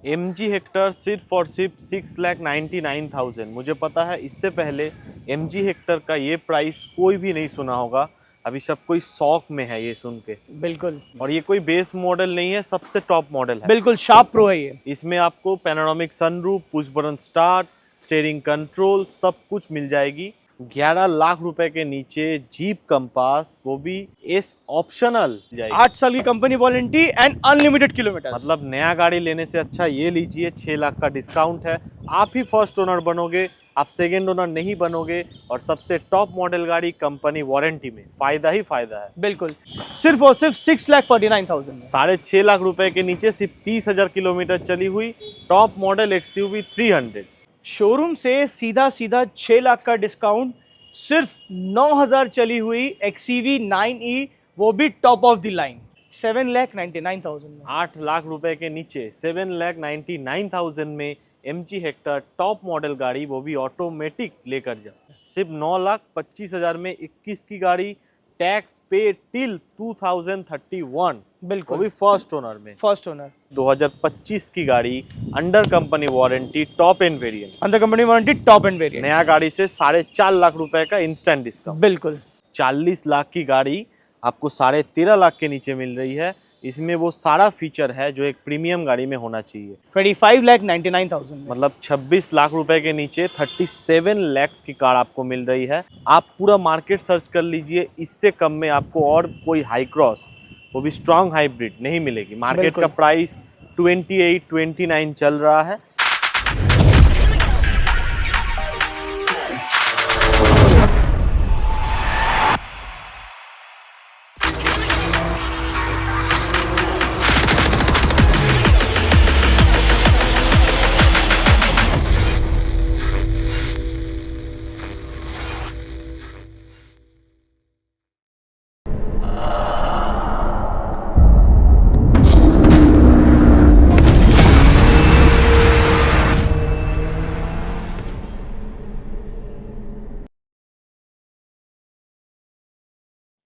MG Hector सिर्फ और सिर्फ 6,99,000। मुझे पता है इससे पहले MG हेक्टर का ये प्राइस कोई भी नहीं सुना होगा। अभी सब कोई शौक में है ये सुन के। बिल्कुल। और ये कोई बेस मॉडल नहीं है, सबसे टॉप मॉडल है। बिल्कुल शार्प प्रो है ये। इसमें आपको panoramic sunroof, push button start, steering control सब कुछ मिल जाएगी। 11 लाख रुपए के नीचे जीप कंपास, वो भी एस ऑप्शनल जाएगी। 8 साल की company warranty and unlimited kilometre. मतलब नया गाड़ी लेने से अच्छा ये लीजिए, 6 लाख का डिस्काउंट है। आप ही फर्स्ट ओनर बनोगे, आप सेकेंड ओनर नहीं बनोगे। और सबसे टॉप मॉडल गाड़ी कंपनी वारंटी में, फायदा ही फायदा है। बिल्कुल, सिर्फ और सिर्फ 6,49,000। 6.5 लाख रुपए के नीचे सिर्फ 30,000 किलोमीटर चली हुई टॉप मॉडल XUV 300। शोरूम से सीधा सीधा 6 लाख का डिस्काउंट, सिर्फ 9,000 चली हुई XUV 9e, वो भी टॉप ऑफ द लाइन 7,99,000 में। 8 लाख रुपए के नीचे 7,99,000 में MG हेक्टर टॉप मॉडल गाड़ी, वो भी ऑटोमेटिक लेकर जाओ। सिर्फ 9,25,000 में 21 की गाड़ी, टैक्स पे टिल 2031। बिल्कुल, वो भी फर्स्ट ओनर में। फर्स्ट ओनर 2025 की गाड़ी, under company warranty, top end variant. Under company warranty, top end variant. नया गाड़ी से 4.5 लाख रुपए का इंस्टेंट डिस्काउंट। बिल्कुल। 40 लाख की गाड़ी आपको 13.5 लाख के नीचे मिल रही है। इसमें वो सारा फीचर है जो एक प्रीमियम गाड़ी में होना चाहिए। 25,99,000 में। मतलब 26 लाख रुपए के नीचे 37 लाख की कार आपको मिल रही है। आप पूरा मार्केट सर्च कर लीजिए, इससे कम में आपको और कोई हाई क्रॉस, वो भी स्ट्रॉन्ग हाइब्रिड नहीं मिलेगी। मार्केट का प्राइस 28-29 चल रहा है।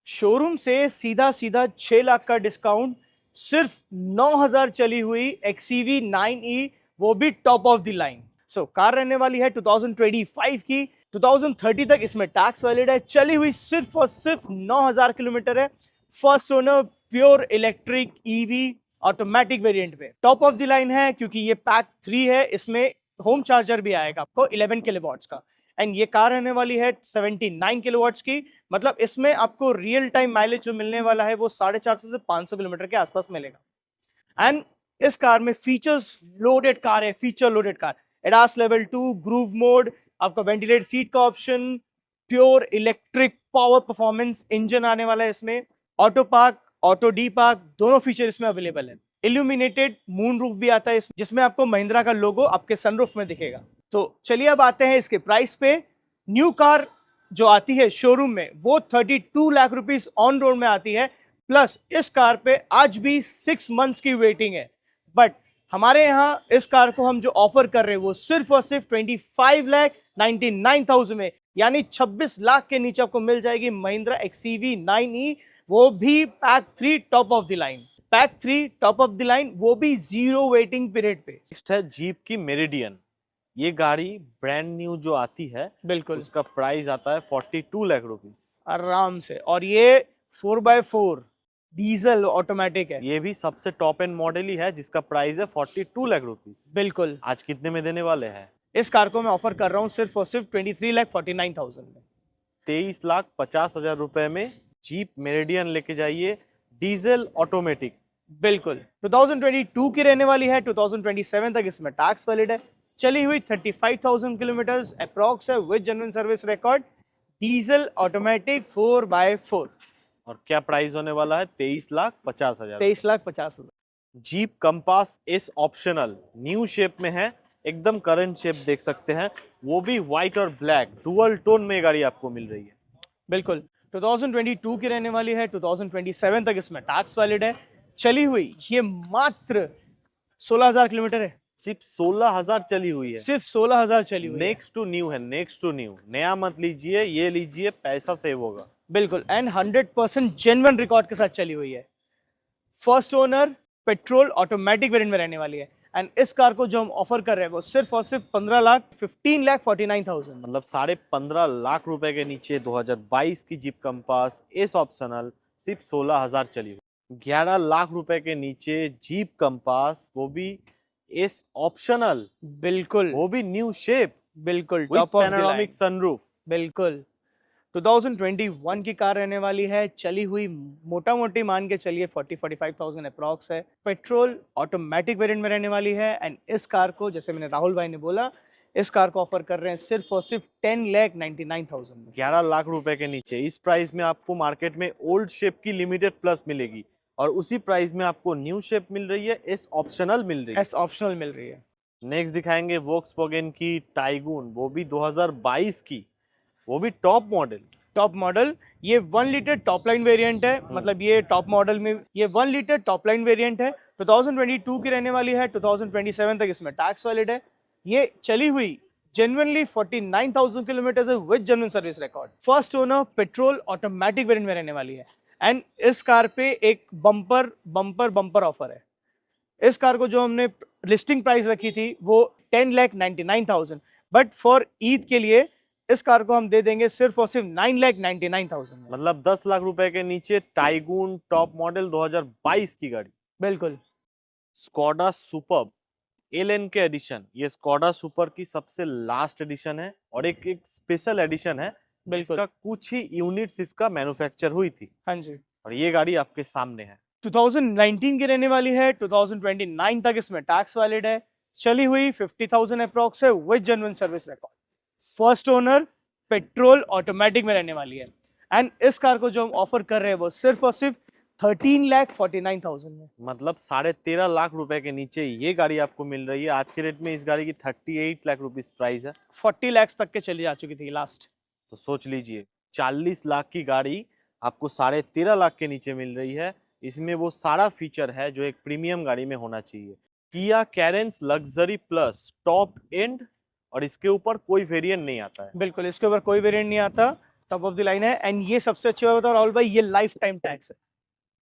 शोरूम से सीधा सीधा 6 लाख का डिस्काउंट, सिर्फ 9,000 चली हुई XUV 9e, वो भी top of the line. So car रहने वाली है 2025 की, 2030 तक इसमें टैक्स वैलिड है। चली हुई सिर्फ और सिर्फ 9,000 किलोमीटर है। First owner, pure electric EV automatic variant में, टॉप ऑफ द लाइन है क्योंकि ये पैक 3 है। इसमें होम चार्जर भी आएगा आपको 11 किलोवाट्स का। एंड ये कार रहने वाली है 79 किलोवाट्स की। मतलब इसमें आपको रियल टाइम माइलेज जो मिलने वाला है वो 450 से 500 किलोमीटर के आसपास मिलेगा। एंड इस कार में फीचर्स लोडेड कार है, feature loaded car. ADAS level 2, groove mode, आपका वेंटिलेटेड सीट का option, pure electric power performance engine आने वाला है इसमें, auto park, auto D park, दोनों फीचर इसमें अवेलेबल है। इल्यूमिनेटेड मून रूफ भी आता है जिसमें आपको महिंद्रा का लोगो आपके सनरूफ में दिखेगा। तो चलिए अब आते हैं इसके प्राइस पे। न्यू कार जो आती है शोरूम में वो 32 लाख रुपीस ऑन रोड में आती है। प्लस इस कार पे आज भी 6 मंथ्स की वेटिंग है। बट हमारे यहाँ इस कार को हम जो ऑफर कर रहे हैं वो सिर्फ और सिर्फ 25,99,000 में, यानी 26 लाख के नीचे आपको मिल जाएगी महिंद्रा XUV 9e, वो भी pack 3 top of the line. Pack 3 top of the line, वो भी 0 वेटिंग पीरियड पे। नेक्स्ट है जीप की मेरिडियन। ये गाड़ी ब्रांड न्यू जो आती है, बिल्कुल, उसका प्राइस आता है 42 लाख रुपीस आराम से। और ये 4x4 डीजल ऑटोमेटिक है। ये भी सबसे टॉप एंड मॉडल ही है जिसका प्राइस है 42 लाख रुपीस। बिल्कुल। आज कितने में देने वाले हैं? इस कार को मैं ऑफर कर रहा हूँ सिर्फ और सिर्फ 23,49,000 में। 23,50,000 रुपए में जीप मेरिडियन लेके जाइए, डीजल ऑटोमेटिक। बिल्कुल, 2022 की रहने वाली है, 2027 तक इसमें टैक्स वैलिड है। चली हुई 35,000 किलोमीटर्स अप्रॉक्स है with genuine service record, diesel automatic 4x4। और क्या प्राइस होने वाला है? 23,50,000। 23,50,000। Jeep compass S optional new shape में है, एकदम करंट शेप देख सकते हैं, वो भी व्हाइट और ब्लैक डुअल टोन में गाड़ी आपको मिल रही है। बिल्कुल, 2022 की रहने वाली है, 2027 तक इसमें टैक्स वैलिड है। चली हुई ये मात्र 16,000 किलोमीटर है। सिर्फ 16,000 चली हुई है। सिर्फ 16,000 चली हुई है। नेक्स्ट टू न्यू है, नेक्स्ट टू न्यू। नया मत लीजिए, ये लीजिए, पैसा सेव होगा। बिल्कुल, एंड 100% जेन्युइन रिकॉर्ड के साथ चली हुई है। First owner, petrol automatic variant में रहने वाली है। एंड इस कार को जो हम ऑफर कर रहे हैं वो सिर्फ और सिर्फ 15,49,000। मतलब 15.5 लाख रुपए के नीचे 2022 की जीप कंपास एस ऑप्शनल सिर्फ 16,000 चली हुई। 11 लाख रुपए के नीचे जीप कंपास, वो भी एस ऑप्शनल, बिल्कुल वो भी न्यू शेप बिल्कुल with top of the line, panoramic sunroof. बिल्कुल 2021 की कार रहने वाली है, चली हुई मोटा मोटी मान के चलिए 40-45,000 अप्रॉक्स है। पेट्रोल ऑटोमेटिक वेरिएंट में रहने वाली है एंड इस कार को, जैसे मैंने राहुल भाई ने बोला, इस कार को ऑफर कर रहे हैं सिर्फ और सिर्फ 10,99,000 में। 11 लाख रुपए के नीचे इस प्राइस में आपको मार्केट में ओल्ड शेप की लिमिटेड प्लस मिलेगी और उसी प्राइस में आपको न्यू शेप मिल रही है, एस ऑप्शनल मिल रही है। एस ऑप्शनल मिल रही है। नेक्स्ट दिखाएंगे वोक्सवैगन की टाइगून, वो भी 2022 की, वो भी टॉप मॉडल। टॉप मॉडल, ये 1 लीटर टॉप लाइन वेरिएंट है, मतलब ये टॉप मॉडल में ये 1 लीटर टॉप लाइन वेरिएंट है। 2022 की रहने वाली है, 2027 तक इसमें टैक्स वैलिड है। ये चली हुई genuinely 49,000 kilometre with genuine service record. First owner petrol automatic variant में रहने वाली है एंड इस कार पे एक बम्पर ऑफर है। इस कार को जो हमने लिस्टिंग प्राइस रखी थी वो 10,99,000, बट फॉर ईद के लिए इस कार को हम दे देंगे सिर्फ और सिर्फ 9,99,000 में। मतलब 10 लाख रुपए के नीचे टाइगून टॉप मॉडल 2022 की गाड़ी। बिल्कुल स्कोडा सुपर्ब एलएन के एडिशन, ये स्कोडा सुपर की सबसे लास्ट एडिशन है और एक स्पेशल एडिशन है जिसका कुछ ही यूनिट्स इसका मैन्युफैक्चर हुई थी। हाँ जी, और ये गाड़ी आपके सामने है। 2019 की रहने वाली है, 2029 तक इसमें टैक्स वैलिड है। चली हुई 50,000 अप्रॉक्स है with genuine service record. First owner petrol automatic में रहने वाली है एंड इस कार को जो हम ऑफर कर रहे हैं वो सिर्फ और सिर्फ 13,49,000 में। मतलब 13.5 लाख रुपए के नीचे ये गाड़ी आपको मिल रही है। आज के रेट में इस गाड़ी की 38 लाख रुपीस प्राइस है। 40 लाख तक के चली जा चुकी थी लास्ट। तो सोच लीजिए 40 लाख की गाड़ी आपको 13.5 लाख के नीचे मिल रही है। इसमें वो सारा फीचर है जो एक प्रीमियम गाड़ी में होना चाहिए। Kia Carens luxury plus top end, और इसके ऊपर कोई वेरिएंट नहीं आता है। बिल्कुल, इसके ऊपर कोई वेरिएंट नहीं आता, टॉप ऑफ द लाइन है एंड ये सबसे अच्छी बात बताओ राहुल भाई, ये लाइफ टाइम टैक्स है,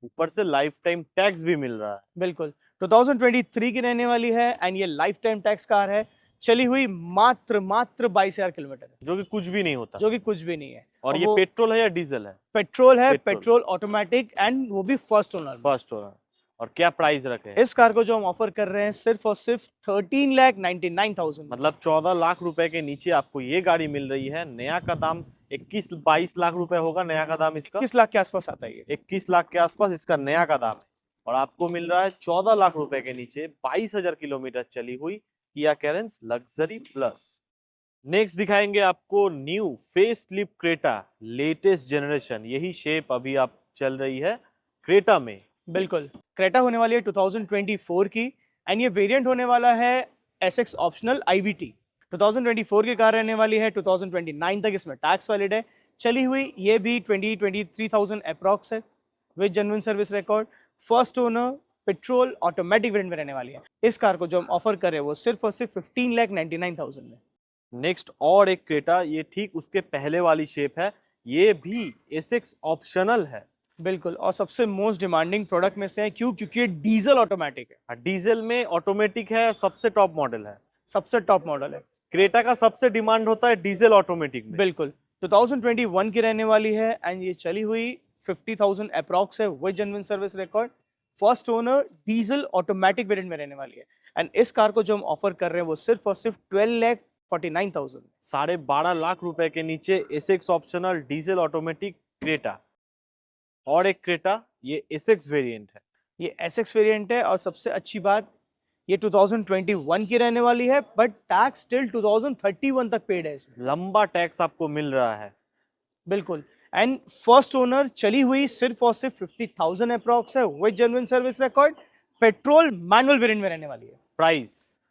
ऊपर से लाइफ टाइम टैक्स भी मिल रहा है। बिल्कुल 2023 की रहने वाली है एंड ये लाइफ टाइम टैक्स कार है। चली हुई मात्र 22,000 किलोमीटर, जो कि कुछ भी नहीं होता, जो कि कुछ भी नहीं है। और ये पेट्रोल है या डीजल है? पेट्रोल है, पेट्रोल ऑटोमेटिक एंड वो भी फर्स्ट ओनर। First owner. और क्या प्राइस रखे हैं? इस कार को जो हम ऑफर कर रहे हैं सिर्फ और सिर्फ 13,99,000, मतलब 14 लाख रुपए के नीचे आपको ये गाड़ी मिल रही है। नया का दाम 21-22 लाख रुपए होगा, नया का दाम इसका 21 लाख के आसपास आता है। ये 21 लाख के आसपास इसका नया का दाम है और आपको मिल रहा है 14 लाख रुपए के नीचे 22,000 किलोमीटर चली हुई किया कैरेंस लग्जरी प्लस। नेक्स्ट दिखाएंगे आपको new face lift Creta latest generation. यही शेप अभी आप चल रही है क्रेटा में। बिल्कुल, क्रेटा होने वाली है 2024 की एंड ये वेरिएंट होने वाला है एसएक्स ऑप्शनल IVT। 2024 की कार रहने वाली है, 2029 तक इसमें टैक्स वैलिड है। चली हुई ये भी 23,000 अप्रॉक्स है with genuine service record. First owner petrol automatic variant में रहने वाली है। इस कार को जो हम ऑफर कर रहे हैं वो सिर्फ और सिर्फ 15,99,000 में। नेक्स्ट और एक क्रेटा, ये ठीक उसके पहले वाली शेप है, ये भी एसएक्स ऑप्शनल है। बिल्कुल, और सबसे मोस्ट डिमांडिंग प्रोडक्ट में से है, क्योंकि ये डीजल ऑटोमेटिक है। डीजल में ऑटोमेटिक है और सबसे टॉप मॉडल है, सबसे टॉप मॉडल है। क्रेटा का सबसे डिमांड होता है डीजल ऑटोमेटिक में। बिल्कुल, 2021 की रहने वाली है एंड ये चली हुई 50,000 अप्रॉक्स है with genuine service record. First owner diesel automatic variant में रहने वाली है एंड इस कार को जो हम ऑफर कर रहे हैं वो सिर्फ और सिर्फ 12,49,000। 12.5 लाख रुपए के नीचे SX optional diesel automatic Creta. और एक क्रेटा, ये एसएक्स वेरिएंट है। ये एसएक्स वेरिएंट है और सबसे अच्छी बात ये 2021 की रहने वाली है बट टैक्स टिल 2031 तक पेड है इसमें। लंबा टैक्स आपको मिल रहा है। बिल्कुल, एंड फर्स्ट ओनर चली हुई सिर्फ और सिर्फ 50,000 अप्रॉक्स है with genuine service record. Petrol manual variant में रहने वाली है।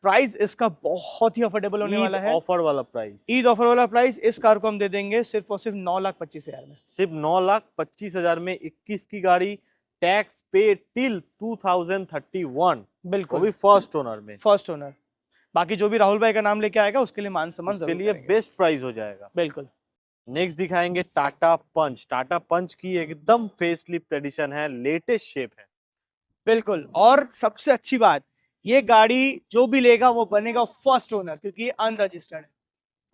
प्राइस इसका बहुत ही अफोर्डेबल होने वाला है। ऑफर वाला प्राइस, ईद ऑफर वाला प्राइस। इस कार को हम दे देंगे सिर्फ और सिर्फ 9,25,000 में। सिर्फ 9,25,000 में 21 की गाड़ी, टैक्स पे टिल 2031। बिल्कुल, वो भी फर्स्ट ओनर में। First owner. बाकी जो भी राहुल भाई का नाम लेके आएगा उसके लिए मान सम्मान उसके जरूर लिए करेंगे। बेस्ट प्राइस हो जाएगा। बिल्कुल। नेक्स्ट दिखाएंगे टाटा पंच। टाटा पंच की एकदम फेसलिफ्ट एडिशन है, लेटेस्ट शेप है। बिल्कुल, और सबसे अच्छी बात ये गाड़ी जो भी लेगा वो बनेगा फर्स्ट ओनर, क्योंकि ये अनरजिस्टर्ड है।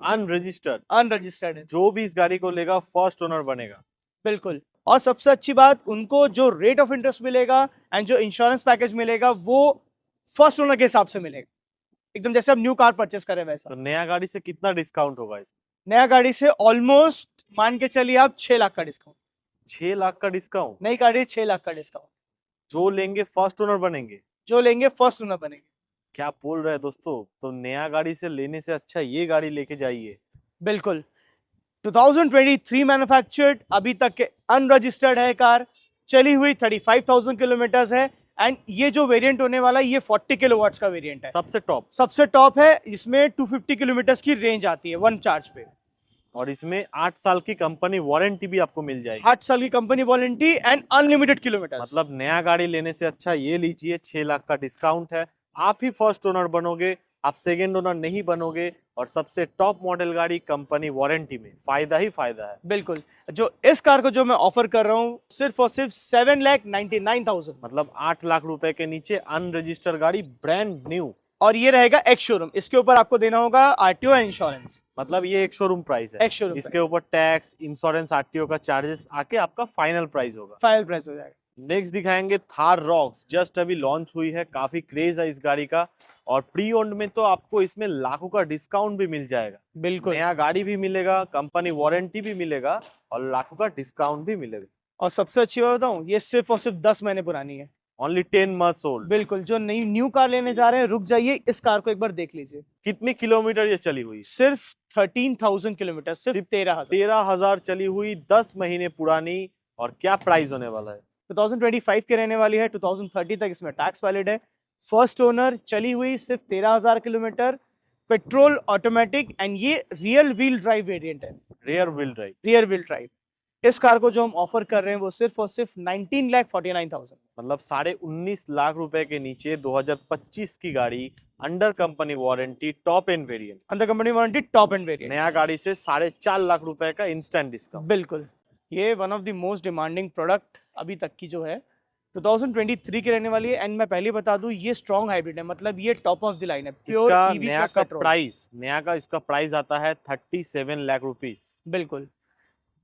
अनरजिस्टर्ड है जो भी इस गाड़ी को लेगा फर्स्ट ओनर बनेगा। बिल्कुल। और सबसे अच्छी बात, उनको जो रेट ऑफ इंटरेस्ट मिलेगा एंड जो इंश्योरेंस पैकेज मिलेगा वो फर्स्ट ओनर के हिसाब से मिलेगा, एकदम जैसे आप न्यू कार परचेस करें वैसा। तो नया गाड़ी से कितना डिस्काउंट होगा इसमें? नया गाड़ी से ऑलमोस्ट मान के चलिए आप 6 लाख का डिस्काउंट। 6 लाख का डिस्काउंट? नई गाड़ी 6 लाख का डिस्काउंट। जो लेंगे फर्स्ट ओनर बनेंगे? जो लेंगे फर्स्ट ओनर बनेंगे। क्या बोल रहे हैं दोस्तों? तो नया गाड़ी से लेने से अच्छा ये गाड़ी लेके जाइए। बिल्कुल। 2023 मैन्युफैक्चर्ड, अभी तक के अनरजिस्टर्ड है कार, चली हुई 35,000 किलोमीटर्स है एंड ये जो वेरिएंट होने वाला है ये 40 किलोवाट्स का वेरिएंट है। सबसे टॉप है, इसमें 250 किलोमीटर्स की रेंज आती है वन चार्ज पे। और इसमें 8 साल की कंपनी वारंटी भी आपको मिल जाएगी। 8 साल की company warranty and unlimited kilometre. मतलब नया गाड़ी लेने से अच्छा ये लीजिए, 6 लाख का डिस्काउंट है, आप ही फर्स्ट ओनर बनोगे, आप सेकंड ओनर नहीं बनोगे, और सबसे टॉप मॉडल गाड़ी कंपनी वारंटी में, फायदा ही फायदा है। बिल्कुल। जो इस कार को जो मैं ऑफर कर रहा हूँ सिर्फ और सिर्फ 7,99,000, मतलब 8 लाख रुपए के नीचे अनरजिस्टर्ड गाड़ी, ब्रांड न्यू, और ये रहेगा एक्स शोरूम। इसके ऊपर आपको देना होगा आरटीओ एंड इंश्योरेंस। मतलब ये एक शोरूम प्राइस है। एक्स शोरूम इसके ऊपर टैक्स, इंश्योरेंस, आरटीओ का चार्जेस आके आपका फाइनल प्राइस होगा। फाइनल प्राइस हो जाएगा। नेक्स्ट दिखाएंगे थार रॉक्स, जस्ट अभी लॉन्च हुई है, काफी क्रेज है इस गाड़ी का, और प्री ओन्ड में तो आपको इसमें लाखों का डिस्काउंट भी मिल जाएगा। बिल्कुल। नया गाड़ी भी मिलेगा, कंपनी वारंटी भी मिलेगा, और लाखों का डिस्काउंट भी मिलेगा। और सबसे अच्छी बात बताऊं, ये सिर्फ और सिर्फ 10 महीने पुरानी है। Only 10 months old. बिल्कुल। जो नई न्यू कार लेने जा रहे हैं रुक जाइए, इस कार को एक बार देख लीजिए। कितनी किलोमीटर ये चली हुई? सिर्फ 13,000 किलोमीटर, सिर्फ 13,000 चली हुई, 10 महीने पुरानी। और क्या प्राइस होने वाला है? 2025 की रहने वाली है, 2030 तक इसमें टैक्स वैलिड है। फर्स्ट ओनर, चली हुई सिर्फ 13,000 किलोमीटर, पेट्रोल, ऑटोमेटिक एंड ये रियल व्हील ड्राइव वेरिएंट है। Rear wheel drive. Rear wheel drive. इस कार को जो हम ऑफर कर रहे हैं वो सिर्फ और सिर्फ 19,49,000। मतलब 19.5 लाख रुपए के नीचे 2025 की गाड़ी, under company warranty, top end variant. Under company warranty, top end variant. नया गाड़ी से 4.5 लाख रुपए का इंस्टेंट डिस्काउंट। बिल्कुल। ये one of the most demanding product अभी तक की जो है 2023 की रहने वाली है। एंड मैं पहले बता दूं ये स्ट्रॉन्ग हाइब्रिड है, मतलब ये टॉप ऑफ द लाइन है, प्योर ईवी प्लस पेट्रोल। इसका प्राइस आता है 37 लाख रुपीस। बिल्कुल।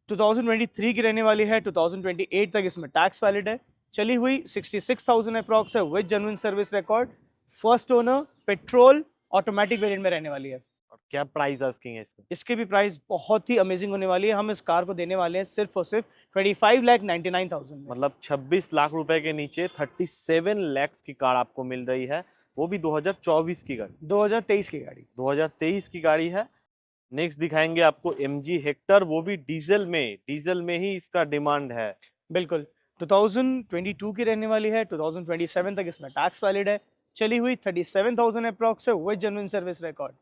2023 की रहने वाली है, 2028 तक इसमें टैक्स वैलिड है, चली हुई 66,000 अप्रॉक्स है with genuine service record, first owner, petrol, automatic variant में रहने वाली है। और क्या प्राइस आस्किंग है इसका? इसके भी प्राइस बहुत ही अमेजिंग होने वाली है। हम इस कार को देने वाले हैं सिर्फ और सिर्फ 25,99,000 में। मतलब 26 लाख रुपए के नीचे 37 लाख की कार आपको मिल रही है, वो भी 2024 की गाड़ी। 2023 की गाड़ी। 2023 की गाड़ी है। नेक्स्ट दिखाएंगे आपको MG हेक्टर, वो भी डीजल में ही इसका डिमांड है। बिल्कुल। 2022 की रहने वाली है, 2027 तक इसमें टैक्स वैलिड है, चली हुई 37,000 अप्रॉक्स है with genuine service record,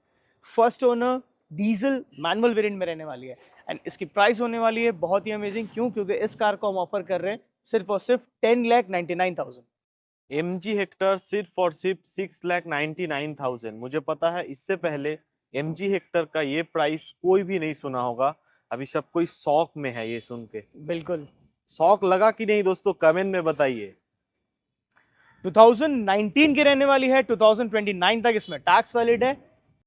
first owner, diesel manual variant में रहने वाली है। एंड इसकी प्राइस होने वाली है बहुत ही अमेजिंग। क्यों? क्योंकि इस कार को हम ऑफर कर रहे हैं सिर्फ और सिर्फ 10,99,000। MG हेक्टर सिर्फ और सिर्फ 6,99,000। मुझे पता है इससे पहले MG हेक्टर का ये प्राइस कोई भी नहीं सुना होगा। अभी सब कोई शौक में है ये सुन के। बिल्कुल। शौक लगा कि नहीं दोस्तों, कमेंट में बताइए। 2019 की रहने वाली है, 2029 तक इसमें टैक्स वैलिड है,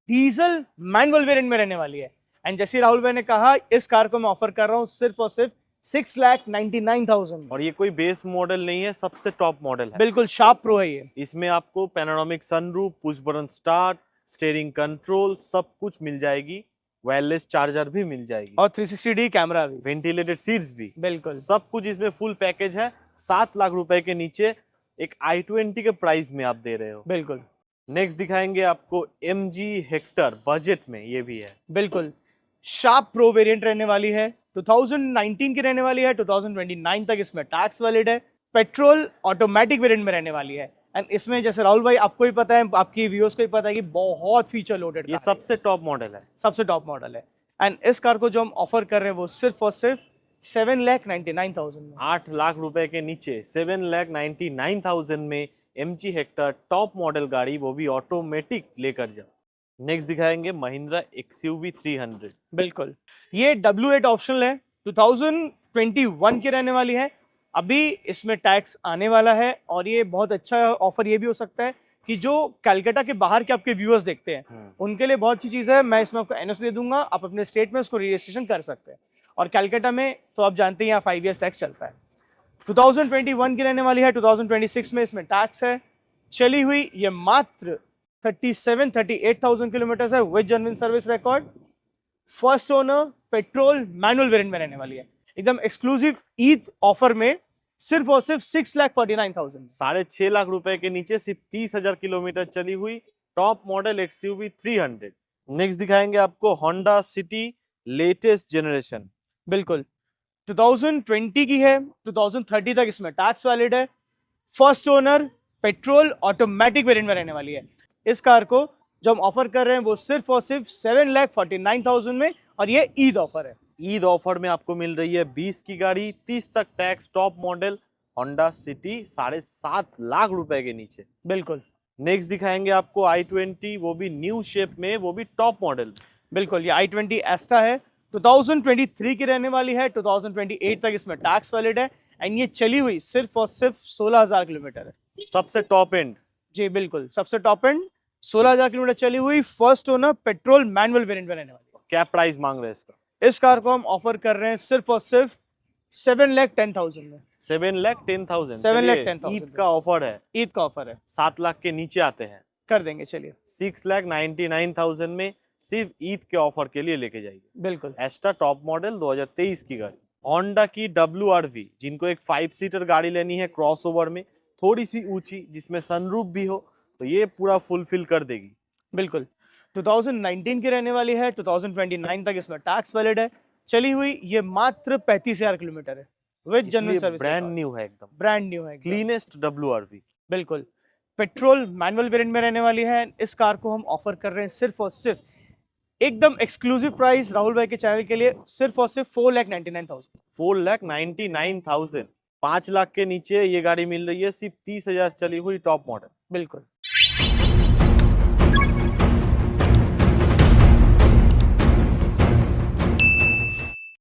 डीजल मैनुअल वेरिएंट में रहने वाली है। एंड जैसे राहुल भाई ने कहा, इस कार को मैं ऑफर कर रहा हूँ सिर्फ और सिर्फ 6,99,000। और ये कोई बेस मॉडल नहीं है, सबसे टॉप मॉडल है। बिल्कुल शार्प प्रो है ये। इसमें आपको panoramic sunroof, push button start, steering control सब कुछ मिल जाएगी, वायरलेस चार्जर भी मिल जाएगी, और 360 कैमरा भी, वेंटिलेटेड सीट्स भी। बिल्कुल सब कुछ इसमें फुल पैकेज है। 7 लाख रुपए के नीचे एक i20 के प्राइस में आप दे रहे हो। बिल्कुल। नेक्स्ट दिखाएंगे आपको MG हेक्टर, बजट में ये भी है। बिल्कुल शार्प प्रो वेरिएंट रहने वाली है, 2019 की रहने वाली है, 2029 तक इसमें टैक्स वैलिड है, पेट्रोल ऑटोमेटिक वेरिएंट में रहने वाली है। एंड इसमें जैसे राहुल भाई आपको ही पता है, आपकी व्यूअर्स को ही पता है कि बहुत फीचर लोडेड ये सबसे टॉप मॉडल है। सबसे टॉप मॉडल है। एंड इस कार को जो हम ऑफर कर रहे हैं वो सिर्फ और सिर्फ 7,99,000 में। 8 लाख रुपए के नीचे 7,99,000 में MG हेक्टर टॉप मॉडल गाड़ी, वो भी ऑटोमेटिक लेकर जाओ। नेक्स्ट दिखाएंगे महिंद्रा XUV 300। बिल्कुल। ये W8 ऑप्शनल है, 2021 की रहने वाली है, अभी इसमें टैक्स आने वाला है। और ये बहुत अच्छा ऑफर ये भी हो सकता है कि जो कलकत्ता के बाहर के आपके व्यूअर्स देखते हैं उनके लिए बहुत अच्छी चीज़ है। मैं इसमें आपको एनओसी दे दूंगा, आप अपने स्टेट में उसको रजिस्ट्रेशन कर सकते हैं। और कलकत्ता में तो आप जानते हैं यहाँ 5 years टैक्स चलता है। 2021 की रहने वाली है, 2026 में इसमें टैक्स है। चली हुई ये मात्र 38,000 किलोमीटर है with genuine service record. First owner, petrol manual variant में रहने वाली है, एकदम एक्सक्लूसिव ईद ऑफर में सिर्फ और सिर्फ 6,49,000। 6.5 लाख रुपए के नीचे सिर्फ 30,000 किलोमीटर चली हुई टॉप मॉडल XUV 300। नेक्स्ट दिखाएंगे आपको होंडा सिटी लेटेस्ट जनरेशन। बिल्कुल 2020 की है, 2030 तक इसमें टैक्स वैलिड है। First owner, petrol automatic variant में रहने वाली है। इस कार को जो हम ऑफर कर रहे हैं वो सिर्फ और सिर्फ 7,49,000 में, और ये ईद ऑफर है। ईद ऑफर में आपको मिल रही है 20 की गाड़ी, 30 तक tax, top model Honda city 7.5 lakh रुपए के नीचे। बिल्कुल। नेक्स्ट दिखाएंगे आपको i20, वो भी न्यू शेप में, वो भी टॉप मॉडल। बिल्कुल, ये i20 एस्टा है, 2023 की रहने वाली है, 2028 तक इसमें टैक्स वैलिड है। एंड ये चली हुई सिर्फ और सिर्फ 16,000 किलोमीटर है। सबसे टॉप एंड। जी बिल्कुल, सबसे टॉप एंड 16,000 किलोमीटर चली हुई, first owner, petrol manual variant में रहने वाली है। क्या प्राइस मांग रहे हैं इसका? इस कार को हम ऑफर कर रहे हैं सिर्फ और सिर्फ 7,10,000 में। 7,10,000। 7,10,000 ईद का ऑफर है, ईद का ऑफर है, 7 लाख के नीचे आते हैं, कर देंगे। चलिए 6,99,000 में सिर्फ ईद के ऑफर के लिए लेके जाइए। बिल्कुल। एस्टा टॉप मॉडल 2023 की गाड़ी। होंडा की WRV, जिनको एक 5 सीटर गाड़ी लेनी है क्रॉसओवर में, थोड़ी सी ऊंची, जिसमें सनरूफ भी हो, तो ये पूरा फुलफिल कर देगी। बिल्कुल 2019 की रहने वाली है, 2029 तक इसमें टैक्स वैलिड है। चली हुई ये मात्र 35,000 किलोमीटर है with genuine service. Brand new है, एकदम ब्रांड न्यू है, क्लीनेस्ट WRV। बिल्कुल। पेट्रोल मैनुअल वेरिएंट में रहने वाली है। इस कार को हम ऑफर कर रहे हैं सिर्फ और सिर्फ एकदम एक्सक्लूसिव प्राइस राहुल भाई के चैनल के लिए, सिर्फ और सिर्फ 4,99,000। 4,99,000। 5 लाख के नीचे ये गाड़ी मिल रही है, सिर्फ 30,000 चली हुई टॉप मॉडल। बिल्कुल।